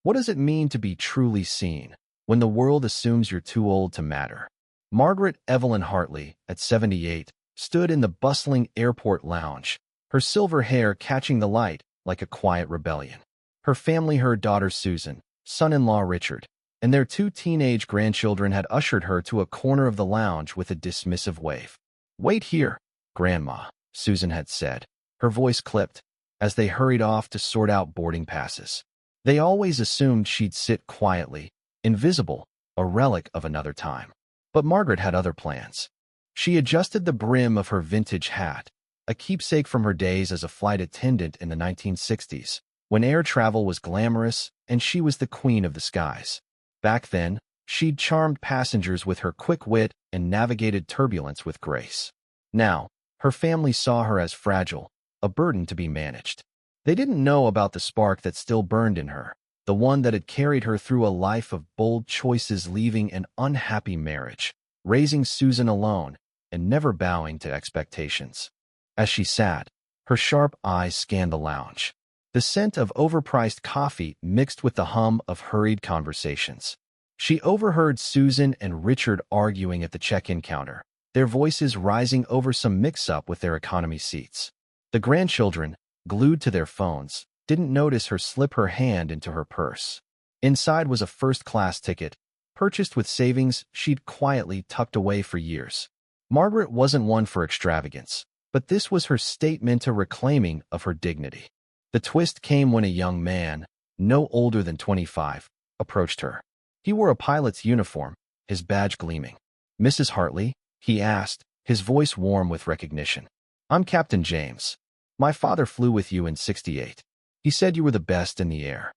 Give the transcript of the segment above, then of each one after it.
What does it mean to be truly seen when the world assumes you're too old to matter? Margaret Evelyn Hartley, at 78, stood in the bustling airport lounge, her silver hair catching the light like a quiet rebellion. Her family, her daughter Susan, son-in-law Richard, and their two teenage grandchildren had ushered her to a corner of the lounge with a dismissive wave. "Wait here, Grandma," Susan had said, her voice clipped, as they hurried off to sort out boarding passes. They always assumed she'd sit quietly, invisible, a relic of another time. But Margaret had other plans. She adjusted the brim of her vintage hat, a keepsake from her days as a flight attendant in the 1960s, when air travel was glamorous and she was the queen of the skies. Back then, she'd charmed passengers with her quick wit and navigated turbulence with grace. Now, her family saw her as fragile, a burden to be managed. They didn't know about the spark that still burned in her, the one that had carried her through a life of bold choices, leaving an unhappy marriage, raising Susan alone, and never bowing to expectations. As she sat, her sharp eyes scanned the lounge. The scent of overpriced coffee mixed with the hum of hurried conversations. She overheard Susan and Richard arguing at the check-in counter, their voices rising over some mix-up with their economy seats. The grandchildren, glued to their phones, didn't notice her slip her hand into her purse. Inside was a first-class ticket, purchased with savings she'd quietly tucked away for years. Margaret wasn't one for extravagance, but this was her statement to reclaiming of her dignity. The twist came when a young man, no older than 25, approached her. He wore a pilot's uniform, his badge gleaming. "Mrs. Hartley?" he asked, his voice warm with recognition. "I'm Captain James. My father flew with you in '68. He said you were the best in the air."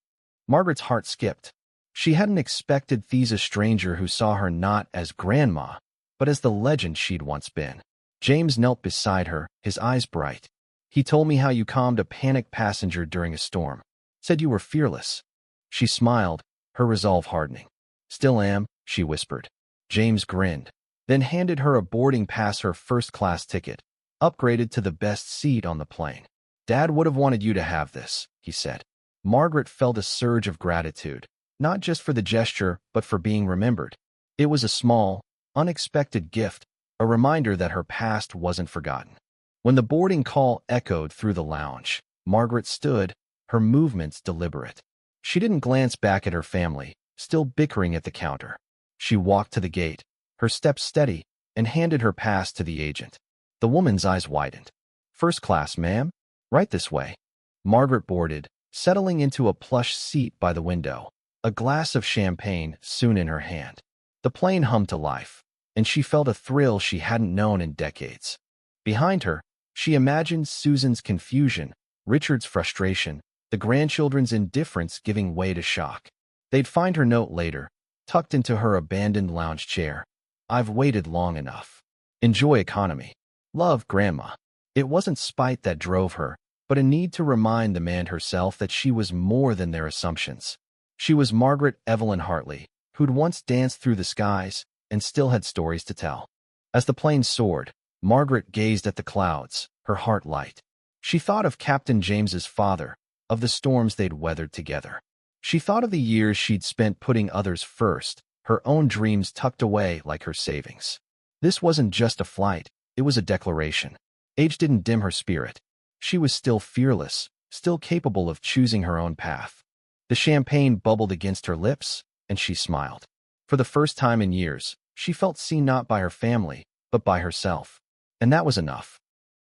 Margaret's heart skipped. She hadn't expected a stranger who saw her not as Grandma, but as the legend she'd once been. James knelt beside her, his eyes bright. "He told me how you calmed a panicked passenger during a storm. Said you were fearless." She smiled, her resolve hardening. "Still am," she whispered. James grinned, then handed her a boarding pass, her first-class ticket, upgraded to the best seat on the plane. "Dad would have wanted you to have this," he said. Margaret felt a surge of gratitude, not just for the gesture, but for being remembered. It was a small, unexpected gift, a reminder that her past wasn't forgotten. When the boarding call echoed through the lounge, Margaret stood, her movements deliberate. She didn't glance back at her family, still bickering at the counter. She walked to the gate, her steps steady, and handed her pass to the agent. The woman's eyes widened. "First class, ma'am? Right this way." Margaret boarded, settling into a plush seat by the window, a glass of champagne soon in her hand. The plane hummed to life, and she felt a thrill she hadn't known in decades. Behind her, she imagined Susan's confusion, Richard's frustration, the grandchildren's indifference giving way to shock. They'd find her note later, tucked into her abandoned lounge chair. "I've waited long enough. Enjoy economy. Love, Grandma." It wasn't spite that drove her, but a need to remind the man herself that she was more than their assumptions. She was Margaret Evelyn Hartley, who'd once danced through the skies and still had stories to tell. As the plane soared, Margaret gazed at the clouds, her heart light. She thought of Captain James's father, of the storms they'd weathered together. She thought of the years she'd spent putting others first, her own dreams tucked away like her savings. This wasn't just a flight, it was a declaration. Age didn't dim her spirit. She was still fearless, still capable of choosing her own path. The champagne bubbled against her lips, and she smiled. For the first time in years, she felt seen not by her family, but by herself. And that was enough.